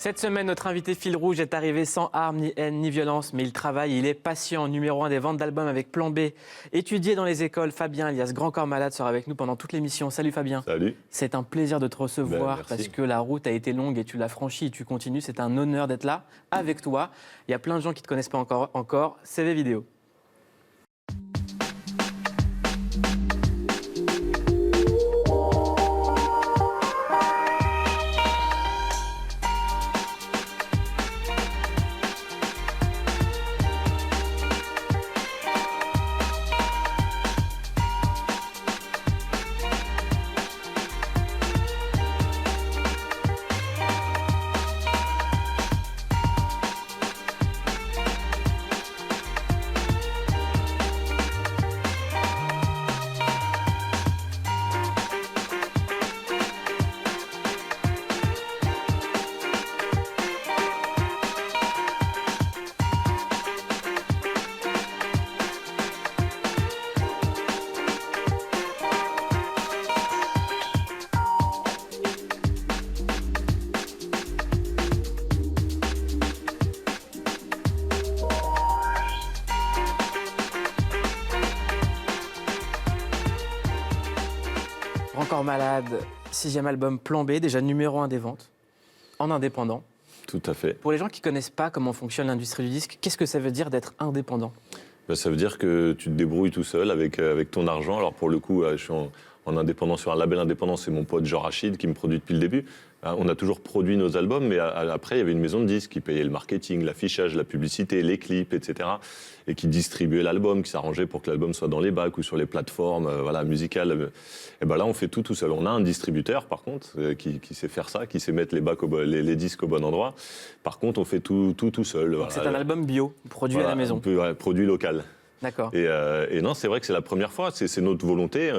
Cette semaine, notre invité fil rouge est arrivé sans armes, ni haine, ni violence, mais il travaille, il est patient, numéro 1 des ventes d'albums avec Plan B. Étudié dans les écoles, Fabien, alias Grand Corps Malade, sera avec nous pendant toute l'émission. Salut Fabien. Salut. C'est un plaisir de te recevoir parce que la route a été longue et tu l'as franchie et tu continues. C'est un honneur d'être là avec toi. Il y a plein de gens qui ne te connaissent pas encore. CV vidéo. Grand Corps Malade, 6e album Plan B, déjà numéro 1 des ventes, en indépendant. Tout à fait. Pour les gens qui ne connaissent pas comment fonctionne l'industrie du disque, qu'est-ce que ça veut dire d'être indépendant ? Ça veut dire que tu te débrouilles tout seul avec ton argent. Alors pour le coup, je suis en indépendant sur un label indépendant, c'est mon pote Jean Rachid qui me produit depuis le début. On a toujours produit nos albums, mais après, il y avait une maison de disques qui payait le marketing, l'affichage, la publicité, les clips, etc. Et qui distribuait l'album, qui s'arrangeait pour que l'album soit dans les bacs ou sur les plateformes musicales. Et ben là, on fait tout seul. On a un distributeur, par contre, qui sait faire ça, qui sait mettre les disques au bon endroit. Par contre, on fait tout seul. Voilà. C'est un album bio, produit à la maison. Produit local. D'accord. Et non, c'est vrai que c'est la première fois, c'est notre volonté.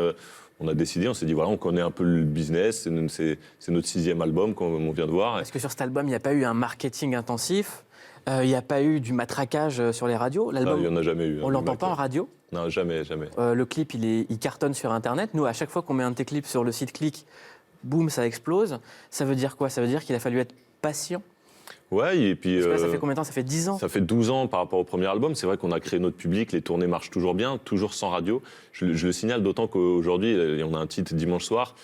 On a décidé, on s'est dit, voilà, on connaît un peu le business, c'est notre 6e album, comme on vient de voir. Est-ce que sur cet album, il n'y a pas eu un marketing intensif ? Il n'y a pas eu du matraquage sur les radios ? L'album, il n'y en a jamais eu. On ne l'entend pas en radio ? Non, jamais. Le clip, il cartonne sur Internet. Nous, à chaque fois qu'on met un de tes clips sur le site Click, boum, ça explose. Ça veut dire quoi ? Ça veut dire qu'il a fallu être patient ? Ouais, et puis... Parce que là, ça fait combien de temps ? Ça fait 10 ans ? Ça fait 12 ans par rapport au premier album. C'est vrai qu'on a créé notre public, les tournées marchent toujours bien, toujours sans radio. Je le signale d'autant qu'aujourd'hui, on a un titre dimanche soir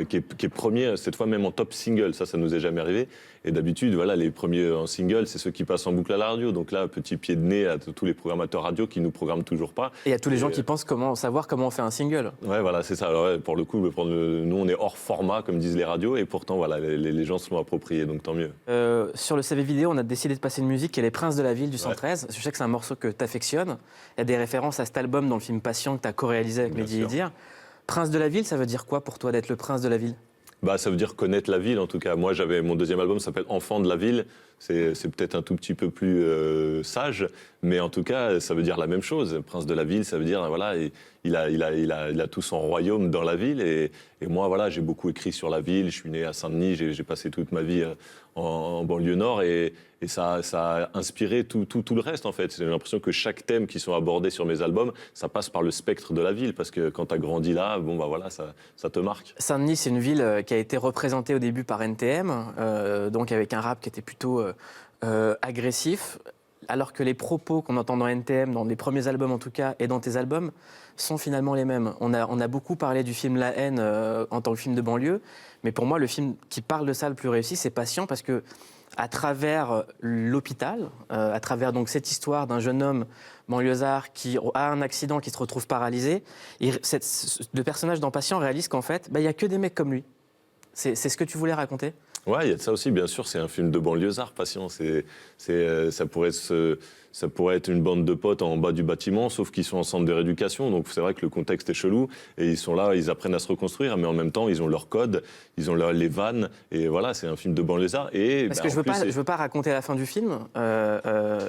qui est premier, cette fois même en top single. Ça nous est jamais arrivé. Et d'habitude, voilà, les premiers en single, c'est ceux qui passent en boucle à la radio. Donc là, petit pied de nez à tous les programmateurs radio qui nous programment toujours pas. Et à tous les gens qui pensent savoir comment on fait un single. Ouais, voilà, c'est ça. Alors, ouais, pour le coup, nous, on est hors format, comme disent les radios, et pourtant, voilà, les gens se l'ont approprié, donc tant mieux. Sur le CV vidéo, on a décidé de passer une musique qui est Les Princes de la Ville du 113. Ouais. Je sais que c'est un morceau que tu affectionnes. Il y a des références à cet album dans le film Patient que tu as co-réalisé avec Mehdi Idir. Prince de la Ville, ça veut dire quoi pour toi d'être le prince de la ville ? Ça veut dire connaître la ville, en tout cas. Moi, mon deuxième album s'appelle Enfant de la ville. C'est peut-être un tout petit peu plus sage, mais en tout cas, ça veut dire la même chose. Prince de la ville, ça veut dire, voilà, il a tout son royaume dans la ville. Et moi, voilà, j'ai beaucoup écrit sur la ville. Je suis né à Saint-Denis, j'ai passé toute ma vie en banlieue nord. Et ça a inspiré tout le reste, en fait. J'ai l'impression que chaque thème qui sont abordés sur mes albums, ça passe par le spectre de la ville. Parce que quand tu as grandi là, voilà, ça te marque. Saint-Denis, c'est une ville qui a été représentée au début par NTM, donc avec un rap qui était plutôt agressif, alors que les propos qu'on entend dans NTM, dans les premiers albums en tout cas, et dans tes albums, sont finalement les mêmes. On a beaucoup parlé du film La haine en tant que film de banlieue, mais pour moi, le film qui parle de ça le plus réussi, c'est Patient, parce que à travers l'hôpital, à travers donc cette histoire d'un jeune homme banlieusard qui a un accident, qui se retrouve paralysé, le personnage dans Patient réalise qu'en fait, il n'y a que des mecs comme lui. C'est ce que tu voulais raconter ? Ouais, il y a de ça aussi, bien sûr. C'est un film de banlieusard, Patient. Ça pourrait être une bande de potes en bas du bâtiment, sauf qu'ils sont en centre de rééducation. Donc c'est vrai que le contexte est chelou. Et ils sont là, ils apprennent à se reconstruire, mais en même temps, ils ont leur code, ils ont les vannes. Et voilà, c'est un film de banlieusard. Parce que je veux pas raconter la fin du film,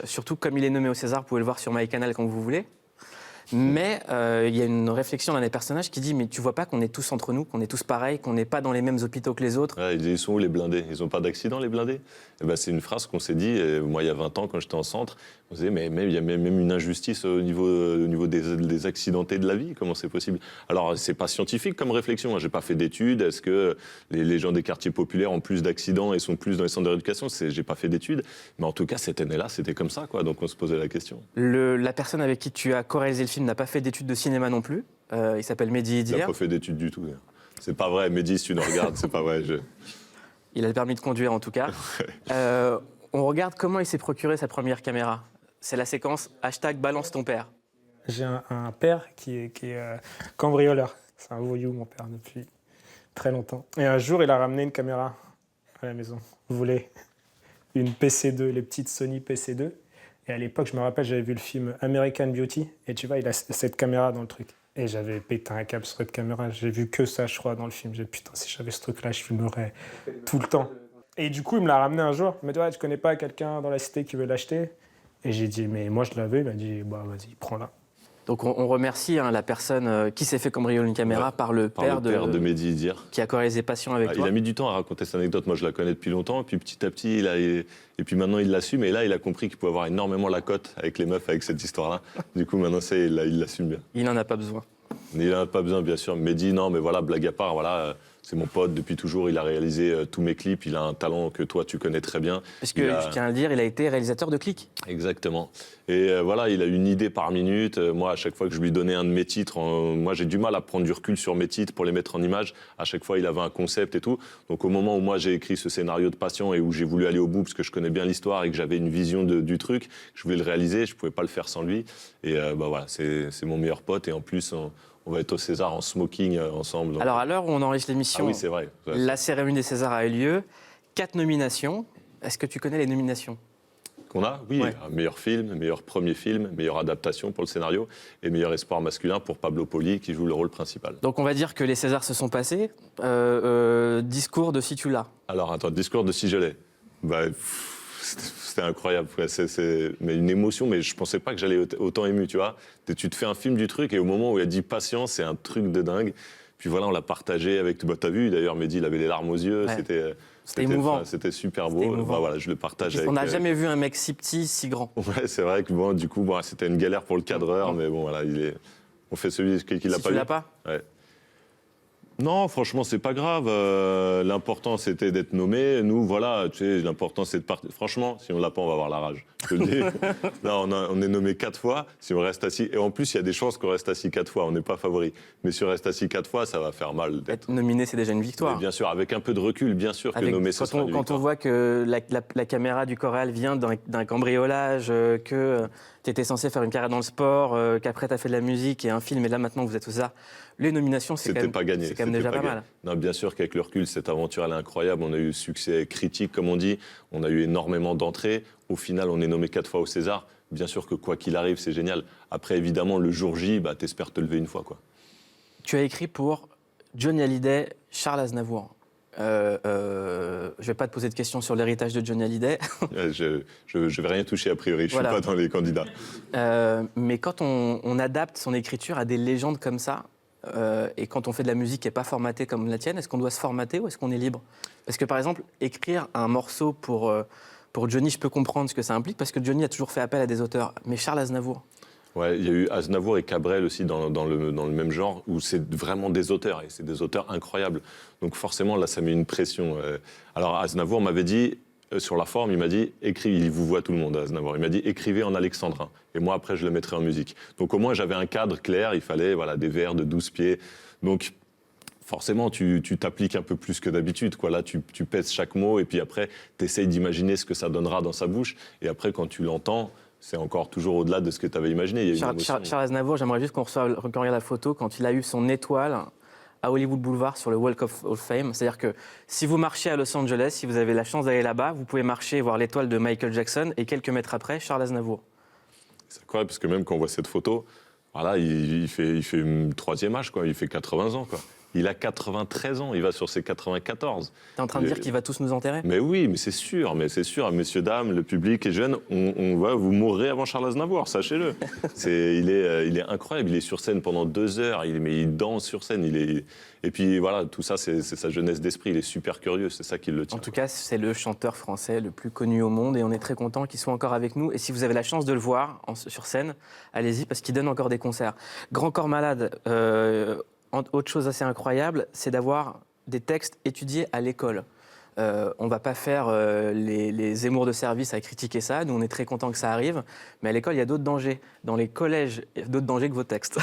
surtout comme il est nommé au César, vous pouvez le voir sur MyCanal quand vous voulez. Mais il y a une réflexion dans les personnages qui dit mais tu vois pas qu'on est tous entre nous, qu'on est tous pareils, qu'on n'est pas dans les mêmes hôpitaux que les autres. Ouais, ils sont où les blindés? Ils n'ont pas d'accident, les blindés? Eh ben, c'est une phrase qu'on s'est dit, moi il y a 20 ans quand j'étais en centre, on se disait mais il y a même une injustice au niveau des accidentés de la vie, comment c'est possible? Alors c'est pas scientifique comme réflexion, hein. J'ai pas fait d'études, est-ce que les gens des quartiers populaires ont plus d'accidents et sont plus dans les centres de rééducation? J'ai pas fait d'études, mais en tout cas cette année-là c'était comme ça, quoi. Donc on se posait la question. La personne avec qui tu as co-réalisé le film n'a pas fait d'études de cinéma non plus, il s'appelle Mehdi Il n'a Idir. pas fait d'études du tout. D'ailleurs. C'est pas vrai, Mehdi, si tu nous regardes, c'est pas vrai. Il a le permis de conduire en tout cas. On regarde comment il s'est procuré sa première caméra. C'est la séquence #balance ton père. J'ai un père qui est cambrioleur. C'est un voyou, mon père, depuis très longtemps. Et un jour, il a ramené une caméra à la maison. Vous voulez une PC2, les petites Sony PC2. Et à l'époque, je me rappelle, j'avais vu le film American Beauty. Et tu vois, il a cette caméra dans le truc. Et j'avais pété un câble sur cette caméra. J'ai vu que ça, je crois, dans le film. J'ai dit, putain, si j'avais ce truc-là, je filmerais tout le temps. Et du coup, il me l'a ramené un jour. Il m'a dit, ouais, tu connais pas quelqu'un dans la cité qui veut l'acheter? Et j'ai dit, mais moi, je l'avais. Il m'a dit, bah, vas-y, prends-la. Donc on remercie la personne qui s'est fait cambrioler une caméra par le père de Mehdi Idir. Qui a co-réalisé Passion avec toi. Il a mis du temps à raconter cette anecdote. Moi, je la connais depuis longtemps. Et puis petit à petit, et puis maintenant, il l'assume. Et là, il a compris qu'il pouvait avoir énormément la cote avec les meufs, avec cette histoire-là. Du coup, maintenant, il l'assume bien. Il n'en a pas besoin. Il n'en a pas besoin, bien sûr. Mehdi, non, mais voilà, blague à part, voilà. C'est mon pote depuis toujours, il a réalisé tous mes clips, il a un talent que toi tu connais très bien. Parce que je tiens à le dire, il a été réalisateur de clips. Exactement. Et voilà, il a une idée par minute. Moi, à chaque fois que je lui donnais un de mes titres, moi j'ai du mal à prendre du recul sur mes titres pour les mettre en image. À chaque fois, il avait un concept et tout. Donc au moment où moi j'ai écrit ce scénario de Passion et où j'ai voulu aller au bout parce que je connais bien l'histoire et que j'avais une vision du truc, que je voulais le réaliser, je pouvais pas le faire sans lui. Et bah voilà, c'est mon meilleur pote et en plus on va être au César en smoking ensemble. Donc... Alors, à l'heure où on enregistre l'émission, oui, c'est vrai. La cérémonie des Césars a eu lieu. 4 nominations. Est-ce que tu connais les nominations qu'on a? Oui, ouais. Meilleur film, meilleur premier film, meilleure adaptation pour le scénario et meilleur espoir masculin pour Pablo Poli qui joue le rôle principal. Donc, on va dire que les Césars se sont passés. Discours de Si tu l'as. Alors, attends, discours de Si je l'ai. Bah, c'était incroyable, mais une émotion, mais je pensais pas que j'allais autant ému, tu vois. Tu te fais un film du truc et au moment où il a dit patience, c'est un truc de dingue. Puis voilà, on l'a partagé avec... Bah, t'as vu, d'ailleurs, Mehdi, il avait les larmes aux yeux, ouais. C'était émouvant. C'était super beau. Bah, voilà, je le partage avec... On n'a jamais vu un mec si petit, si grand. Ouais, c'est vrai que bon, du coup, bon, c'était une galère pour le cadreur, mais bon, voilà, on fait celui qui l'a pas tu vu. l'as pas? Ouais. Non, franchement, c'est pas grave. L'important, c'était d'être nommé. Nous, voilà, tu sais, l'important, c'est de partir. Franchement, si on l'a pas, on va avoir la rage. Je te le dis. Là, on est nommé 4 fois. Si on reste assis, et en plus, il y a des chances qu'on reste assis 4 fois. On n'est pas favori. Mais si on reste assis 4 fois, ça va faire mal. Être nominé, c'est déjà une victoire. Mais bien sûr, avec un peu de recul, bien sûr que nommé, ça sera une victoire. Quand on voit que la caméra du choral vient d'un cambriolage, que tu étais censé faire une carrière dans le sport, qu'après tu as fait de la musique et un film, et là maintenant vous êtes aux arts. Les nominations, c'est quand même déjà pas mal. Non, bien sûr qu'avec le recul, cette aventure, elle est incroyable. On a eu succès critique, comme on dit. On a eu énormément d'entrées. Au final, on est nommé 4 fois au César. Bien sûr que quoi qu'il arrive, c'est génial. Après, évidemment, le jour J, bah, t'espères te lever une fois, quoi. Tu as écrit pour Johnny Hallyday, Charles Aznavour. Je vais pas te poser de questions sur l'héritage de Johnny Hallyday. Je vais rien toucher a priori, je suis pas dans les candidats. Mais quand on adapte son écriture à des légendes comme ça, et quand on fait de la musique qui n'est pas formatée comme la tienne, est-ce qu'on doit se formater ou est-ce qu'on est libre? Parce que par exemple, écrire un morceau pour Johnny, je peux comprendre ce que ça implique, parce que Johnny a toujours fait appel à des auteurs. Mais Charles Aznavour? Ouais, il y a eu Aznavour et Cabrel aussi dans le même genre, où c'est vraiment des auteurs, et c'est des auteurs incroyables. Donc forcément, là, ça met une pression. Alors Aznavour m'avait dit, sur la forme, il m'a dit, écrivez, il vous voit tout le monde, Aznavour. Il m'a dit, écrivez en alexandrin. Et moi, après, je le mettrai en musique. Donc au moins, j'avais un cadre clair, il fallait voilà, des vers de 12 pieds. Donc forcément, tu t'appliques un peu plus que d'habitude, quoi. Là, tu pèses chaque mot, et puis après, tu essayes d'imaginer ce que ça donnera dans sa bouche. Et après, quand tu l'entends, c'est encore toujours au-delà de ce que tu avais imaginé. Il y a Charles Aznavour, j'aimerais juste qu'on regarde la photo quand il a eu son étoile à Hollywood Boulevard sur le Walk of Fame. C'est-à-dire que si vous marchez à Los Angeles, si vous avez la chance d'aller là-bas, vous pouvez marcher et voir l'étoile de Michael Jackson et quelques mètres après, Charles Aznavour. C'est incroyable parce que même quand on voit cette photo, voilà, il fait une 3e âge, quoi. Il fait 80 ans, quoi. Il a 93 ans, il va sur ses 94. T'es en train de dire qu'il va tous nous enterrer? Mais oui, mais c'est sûr, messieurs, dames, le public est jeune, vous mourrez avant Charles Aznavour, sachez-le. Il est incroyable, il est sur scène pendant 2 heures, il danse sur scène, et puis voilà, tout ça, c'est sa jeunesse d'esprit, il est super curieux, c'est ça qui le tient. En tout cas, c'est le chanteur français le plus connu au monde et on est très content qu'il soit encore avec nous. Et si vous avez la chance de le voir sur scène, allez-y parce qu'il donne encore des concerts. Grand Corps Malade, autre chose assez incroyable, c'est d'avoir des textes étudiés à l'école. On ne va pas faire les Zemmour de service à critiquer ça. Nous, on est très contents que ça arrive. Mais à l'école, il y a d'autres dangers. Dans les collèges, il y a d'autres dangers que vos textes.